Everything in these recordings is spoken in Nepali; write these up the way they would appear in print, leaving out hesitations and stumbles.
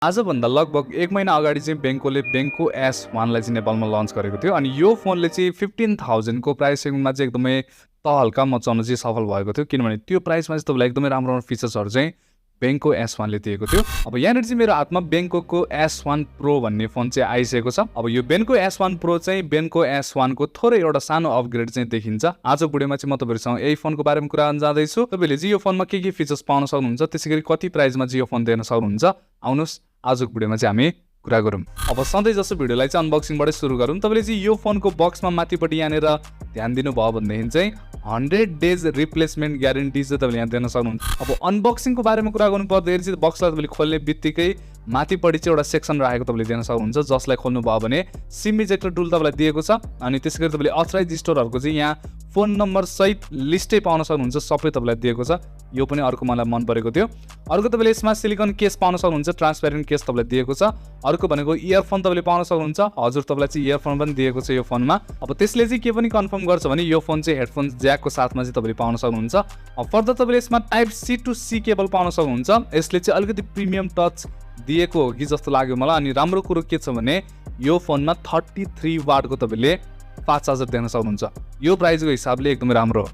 आजभन्दा लगभग 1 महिना अगाडि चाहिँ बेङ्कोले बेङ्को S1 लाई चाहिँ नेपालमा लन्च गरेको थियो अनि यो फोनले चाहिँ 15,000 को प्राइस सेगमेन्टमा चाहिँ एकदमै तहल्का मचाउन चाहिँ सफल भएको थियो किनभने त्यो प्राइसमा चाहिँ तपाईलाई एकदमै राम्रो फिचर्सहरु चाहिँ बेङ्को S1 ले दिएको थियो। अब यहाँनिर चाहिँ मेरो हातमा बेङ्कोको S1 Pro भन्ने फोन चाहिँ आइसकेको छ। अब यो बेङ्को S1 Pro चाहिँ बेङ्को S1 को थोरै एउटा सानो अपग्रेड चाहिँ देखिन्छ। आज भिडियोमा चाहिँ म तपाईहरुसँग यही फोनको बारेमा कुरा गर्न जाँदैछु। तपाईले चाहिँ यो फोनमा के फिचर्स पाउन सक्नुहुन्छ, त्यसैगरी कति प्राइसमा चाहिँ यो फोन दिन सक्नुहुन्छ, आउनुस् आजको भिडियोमा चाहिँ हामी कुरा गरौँ। अब सधैँ जस्तो भिडियोलाई चाहिँ अनबक्सिङबाटै सुरु गरौँ। तपाईले चाहिँ यो फोनको बक्समा माथिपट्टि यहाँनिर ध्यान दिनु भयो भनेदेखि चाहिँ 100 डेज रिप्लेसमेन्ट ग्यारेन्टी चाहिँ तपाईले यहाँ दिन सक्नुहुन्छ। अब अनबक्सिङको बारेमा कुरा गर्नु पर्दाखेरि चाहिँ बक्सलाई तपाईले खोल्ने बित्तिकै माथिपट्टि चाहिँ एउटा सेक्सन राखेको तपाईले दिन सक्नुहुन्छ, जसलाई खोल्नु भयो भने सिम इजेक्टर टुल तपाईलाई दिएको छ अनि त्यसैगरी तपाईले अथराइज स्टोरहरुको चाहिँ यहाँ फोन नम्बर सहित लिस्टै पाउन सक्नुहुन्छ, सबै तपाईलाई दिएको छ। यो पनि अर्को मलाई मन परेको थियो। अर्को तपाईले यसमा सिलिकन केस पाउन सक्नुहुन्छ, ट्रान्सपेरेन्ट केस तपाईलाई दिएको छ। अर्को भनेको इयरफोन तपाईले पाउन सक्नुहुन्छ। हजुर तपाईलाई चाहिँ इयरफोन पनि दिएको छ यो फोनमा। अब त्यसले चाहिँ के पनि कन्फर्म गर्छ भने यो फोन चाहिँ हेडफोन ज्याकको साथमा चाहिँ तपाईले पाउन सक्नुहुन्छ। अब फर्दर तपाईले यसमा type C to C cable पाउन सक्नुहुन्छ। यसले चाहिँ अलिकति प्रिमियम टच दिएको हो कि जस्तो लाग्यो मलाई। अनि राम्रो कुरो के छ भने यो फोनमा 33 वाटको तपाईले फास्ट चार्जर दिन सक्नुहुन्छ। यो प्राइसको हिसाबले एकदमै राम्रो हो।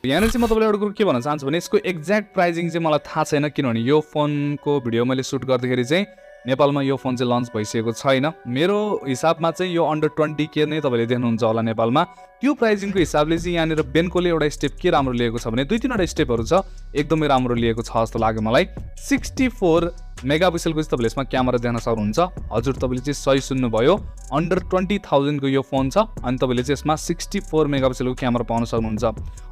यहाँ चाहिँ म तपाईलाई एउटा कुरो के भन्न चाहन्छु भने यसको एक्ज्याक्ट प्राइसिङ चाहिँ मलाई थाहा छैन किनभने यो फोनको भिडियो मैले सुट गर्दाखेरि चाहिँ नेपालमा यो फोन चाहिँ लन्च भइसकेको छैन। मेरो हिसाबमा चाहिँ यो अन्डर 20K नै तपाईले देख्नुहुन्छ होला नेपालमा। त्यो प्राइसिङको हिसाबले चाहिँ यहाँनिर बेन्कोले एउटा स्टेप के राम्रो लिएको छ भने 2-3 स्टेपहरु छ, एकदमै राम्रो लिएको छ जस्तो लाग्यो मलाई। 64 मेगापिक्सलको चाहिँ तपाईले यसमा क्यामेरा देख्न सक्नुहुन्छ। हजुर तपाईले चाहिँ सही सुन्नुभयो, अन्डर 20,000 को यो फोन छ अनि तपाईले चाहिँ यसमा 64 मेगापिक्सलको क्यामेरा पाउन सक्नुहुन्छ।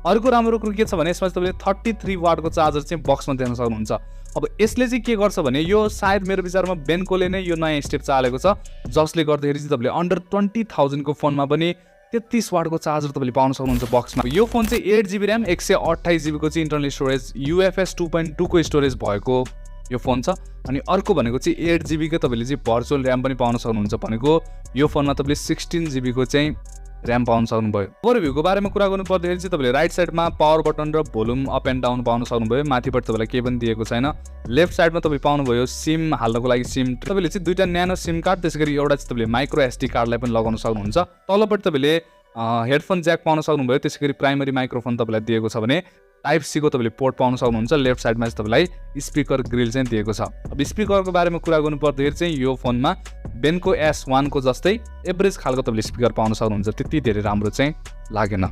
अर्को राम्रो कुरो के छ भने यसमा तपाईले 33 वाटको चार्जर चाहिँ बक्समा देख्न सक्नुहुन्छ। अब यसले चाहिँ के गर्छ भने यो सायद मेरो विचारमा बेन्कोले नै यो नयाँ स्टेप चालेको छ, जसले गर्दाखेरि चाहिँ तपाईले अन्डर 20,000 को फोनमा पनि 33 वाटको चार्जर तपाईले पाउन सक्नुहुन्छ बक्समा। यो फोन चाहिँ 8GB र्याम 128GB को चाहिँ इन्टरनल स्टोरेज UFS 2.2 को स्टोरेज भएको यो फोन छ। अनि अर्को भनेको चाहिँ 8GB को तपाईले चाहिँ भर्चुअल र्याम पनि पाउन सक्नुहुन्छ भनेको यो फोनमा तपाईले 16GB को चाहिँ र्याम पाउन सक्नुभयो। ओभरभ्यूको बारेमा कुरा गर्नु पर्दाखेरि चाहिँ तपाईले राइट साइडमा पावर बटन र भोल्युम अप एन्ड डाउन पाउन सक्नुभयो। माथिपट्टि तपाईलाई केही पनि दिएको छैन। लेफ्ट साइडमा तपाईले पाउनुभयो सिम हाल्नको लागि सिम। तपाईले चाहिँ दुईटा न्यानो सिम कार्ड, त्यसैगरी एउटा चाहिँ तपाईले माइक्रो SD कार्डलाई पनि लगाउन सक्नुहुन्छ। तलपट्टि तपाईले हेडफोन ज्याक पाउन सक्नुभयो, त्यसैगरी प्राइमरी माइक्रोफोन तपाईलाई दिएको छ भने टाइप C को तपाईले पोर्ट पाउन सक्नुहुन्छ। लेफ्ट साइडमा चाहिँ तपाईलाई स्पिकर ग्रिल चाहिँ दिएको छ। अब स्पिकरको बारेमा कुरा गर्नु पर्दाखेरि चाहिँ यो फोनमा बेन्को S1 को जस्तै एभरेज खालको तपाईले स्पिकर पाउन सक्नुहुन्छ, त्यति धेरै राम्रो चाहिँ लागेन।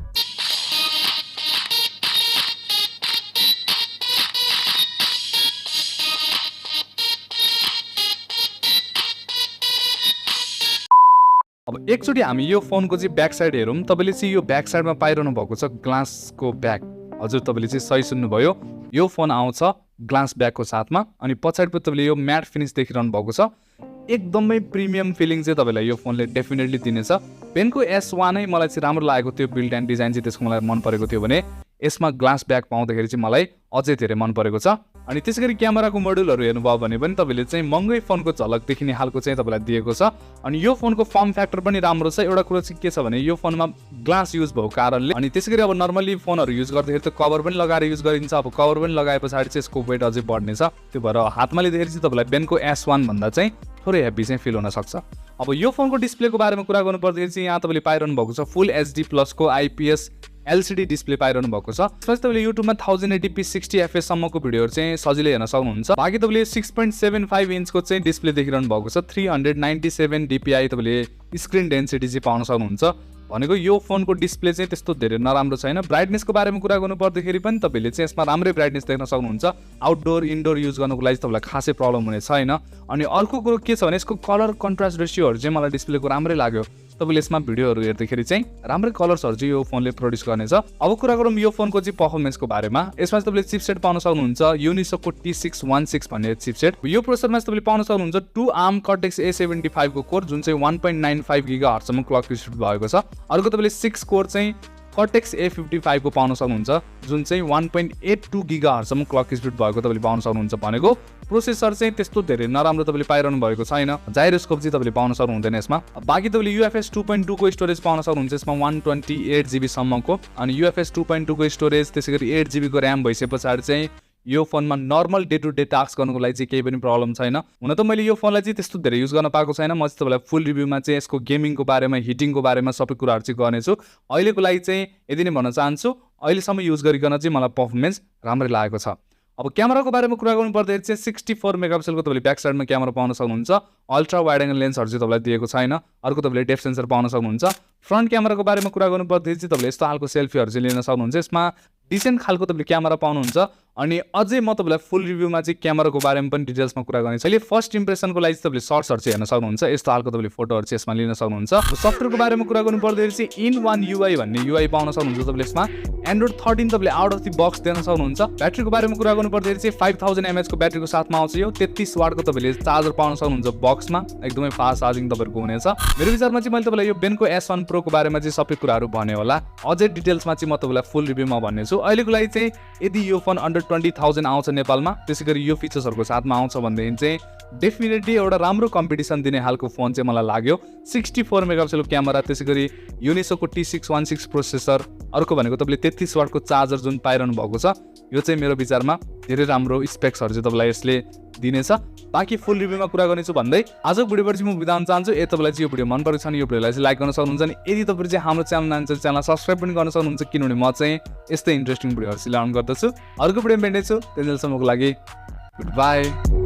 अब एकचोटी हामी यो फोनको चाहिँ ब्याक साइड हेरौँ। तपाईले चाहिँ यो ब्याक साइडमा पाइरहनु भएको छ ग्लासको ब्याक। हजुर तपाईले चाहिँ सही सुन्नुभयो, यो फोन आउँछ ग्लास ब्याकको साथमा अनि पछाडिपट्टि तपाईले यो म्याट फिनिश देखिरहनु भएको छ। एकदमै प्रिमियम फिलिङ चाहिँ तपाईलाई यो फोनले डेफिनेटली दिनेछ। बेन्को S1 नै मलाई चाहिँ राम्रो लागेको थियो, बिल्ड एन्ड डिजाइन चाहिँ त्यसको मलाई मन परेको थियो भने यसमा ग्लास ब्याक पाउँदाखेरि चाहिँ मलाई अझै धेरै मन परेको छ। अनि त्यसैगरी क्यामेराको मोड्युलहरु हेर्नुभयो भने पनि तपाईले चाहिँ महँगै फोनको झलक देखिने खालको चाहिँ तपाईलाई दिएको छ। अनि यो फोनको फर्म फ्याक्टर पनि राम्रो छ। एउटा कुरो चाहिँ के छ भने यो फोनमा ग्लास युज भएको कारणले अनि त्यसैगरी अब नर्मली फोनहरु युज गर्दाखेरि त कभर पनि लगाएर युज गरिन्छ। अब कभर पनि लगाएपछि चाहिँ यसको वेट अझै बढ्नेछ। त्यो भएर हातमा लिँदाखेरि चाहिँ तपाईलाई बेन्को S1 भन्दा चाहिँ थोरै हेभी चाहिँ फिल हुन सक्छ। अब यो फोनको डिस्प्लेको बारेमा कुरा गर्नु पर्दाखेरि चाहिँ यहाँ तपाईले पाइरहनु भएको छ फुल HD+ को IPS LCD डिस्प्ले पाइरहनु भएको छ। त्यसपछि तपाईले युट्युबमा 1080p 60fps सम्मको भिडियोहरु चाहिँ सजिलै हेर्न सक्नुहुन्छ। बाकी तपाईले 6.75 इन्चको चाहिँ डिस्प्ले देखिरहनु भएको छ। 397 dpi तपाईले स्क्रिन डेन्सिटी चाहिँ पाउन सक्नुहुन्छ भनेको यो फोनको डिस्प्ले चाहिँ त्यस्तो धेरै नराम्रो छैन। ब्राइटनेसको बारेमा कुरा गर्नु पर्दाखेरि पनि तपाईले चाहिँ यसमा राम्रै ब्राइटनेस देख्न सक्नुहुन्छ। आउटडोर इन्डोर युज गर्नको लागि तपाईलाई खासै प्रब्लम हुने छैन। अनि अर्को कुरो के छ भने यसको कलर कन्ट्रास्ट रेशियोहरु चाहिँ मलाई डिस्प्लेको राम्रै लाग्यो। तपाईले यसमा भिडियोहरु हेर्दाखेरि चाहिँ राम्रै कलर्सहरु चाहिँ यो फोनले प्रोड्युस गर्नेछ। अब कुरा गरौँ यो फोनको चाहिँ पर्फर्मेन्सको बारेमा। यसमा तपाईले चिपसेट पाउन सक्नुहुन्छ युनिसोकको T616 भन्ने चिपसेट। यो प्रोसेसरमा तपाईले पाउन सक्नुहुन्छ 2 ARM Cortex A75 को कोर जुन चाहिँ 1.95 GHz सम्म क्लक स्पिड भएको छ। अर्को तपाईले 6 कोर चाहिँ कर्टेक्स A55 को पाउन सक्नुहुन्छ, जुन चाहिँ 1.82 गिगाहर्जसम्म क्लक स्पिड भएको तपाईँले पाउन सक्नुहुन्छ भनेको। प्रोसेसर चाहिँ त्यस्तो धेरै नराम्रो तपाईँले पाइरहनु भएको छैन। जाइरोस्कोप चाहिँ तपाईँले पाउन सक्नुहुँदैन यसमा। बाँकी तपाईँले UFS 2.2 को स्टोरेज पाउन सक्नुहुन्छ यसमा 128 GB सम्मको, अनि UFS 2.2 को स्टोरेज त्यसै गरी 8 GB को ऱ्याम भइसके पछाडि चाहिँ यो फोनमा normal day to day task गर्नुको लागि चाहिँ केही पनि प्रब्लम छैन। हुन त मैले यो फोनलाई चाहिँ त्यस्तो धेरै युज गर्न पाएको छैन। म चाहिँ तपाईँलाई फुल रिभ्यूमा चाहिँ यसको गेमिङको बारेमा, हिटिङको बारेमा सबै कुराहरू चाहिँ गर्नेछु। अहिलेको लागि चाहिँ यदि नै भन्न चाहन्छु, अहिलेसम्म युज गरिकन चाहिँ मलाई पर्फर्मेन्स राम्रै लागेको छ। अब क्यामेराको बारेमा कुरा गर्नु पर्दाखेरि चाहिँ 64 मेगापिक्सलको तपाईँले ब्याक साइडमा क्यामेरा पाउन सक्नुहुन्छ। अल्ट्रा वाइड एङ्गल लेन्सहरू चाहिँ तपाईँलाई दिएको छैन। अर्को तपाईँले डेप्थ सेन्सर पाउन सक्नुहुन्छ। फ्रन्ट क्यामेराको बारेमा कुरा गर्नु पर्दाखेरि चाहिँ तपाईँले यस्तो खालको सेल्फीहरू चाहिँ लिन सक्नुहुन्छ। यसमा डिसेन्ट खालको तपाईँले क्यामेरा पाउनुहुन्छ। अनि अझै म तपाईँलाई फुल रिभ्यूमा चाहिँ क्यामेराको बारेमा पनि डिटेल्समा कुरा गर्नेछु। अहिले फर्स्ट इम्प्रेसनको लागि चाहिँ तपाईँले सर्ट्सहरू चाहिँ हेर्न सक्नुहुन्छ। यस्तो खालको तपाईँले फोटोहरू चाहिँ यसमा लिन सक्नुहुन्छ। सफ्टवेयरको बारेमा कुरा गर्नु पर्दाखेरि चाहिँ इन-1 UI भन्ने UI पाउन सक्नुहुन्छ तपाईँले यसमा। एन्ड्रोइड 13 तपाईँले आउट अफ दि बक्स दिन सक्नुहुन्छ। ब्याट्रीको बारेमा कुरा गर्नु पर्दाखेरि चाहिँ 5000 mAh को ब्याट्रीको साथमा आउँछ यो। 33 वाटको तपाईँले चार्जर पाउन सक्नुहुन्छ बक्समा। एकदमै फास्ट चार्जिङ तपाईँको हुनेछ। मेरो विचारमा चाहिँ मैले तपाईँलाई यो Benco S1 Pro को बारेमा चाहिँ सबै कुराहरू भने होला। अझै डिटेल्समा चाहिँ म तपाईँलाई फुल रिभ्यूमा भन्नेछु। अहिलेको लागि चाहिँ यदि यो फोन अन्डर 20,000 आउँछ नेपालमा, त्यसै गरी यो फिचर्सहरूको साथमा आउँछ भनेदेखि चाहिँ डेफिनेटली एउटा राम्रो कम्पिटिसन दिने खालको फोन चाहिँ मलाई लाग्यो। 64 मेगापिक्सलको क्यामेरा, त्यसै गरी युनिसोको T616 प्रोसेसर, अर्को भनेको तपाईँले 33 वाटको चार्जर जुन पाइरहनु भएको छ, यो चाहिँ मेरो विचारमा धेरै राम्रो स्पेक्सहरू चाहिँ तपाईँलाई यसले दिनेछ। बाँकी फुल रिभ्यूमा कुरा गर्नेछु भन्दै आजको भिडियोबाट चाहिँ म बिदा हुन चाहन्छु। तपाईँलाई चाहिँ यो भिडियो मन परेको छ भने यो भिडियोलाई चाहिँ लाइक गर्न सक्नुहुन्छ। अनि यदि तपाईँले चाहिँ हाम्रो च्यानल जान्छ च्यानल सब्सक्राइब पनि गर्न सक्नुहुन्छ, किनभने म चाहिँ यस्तै इन्ट्रेस्टिङ भिडियोहरू चाहिँ ल्याउने गर्दछु। अर्को भिडियोमा भेट्नेछु, त्यतिन्जेलसम्मको लागि गुड बाई।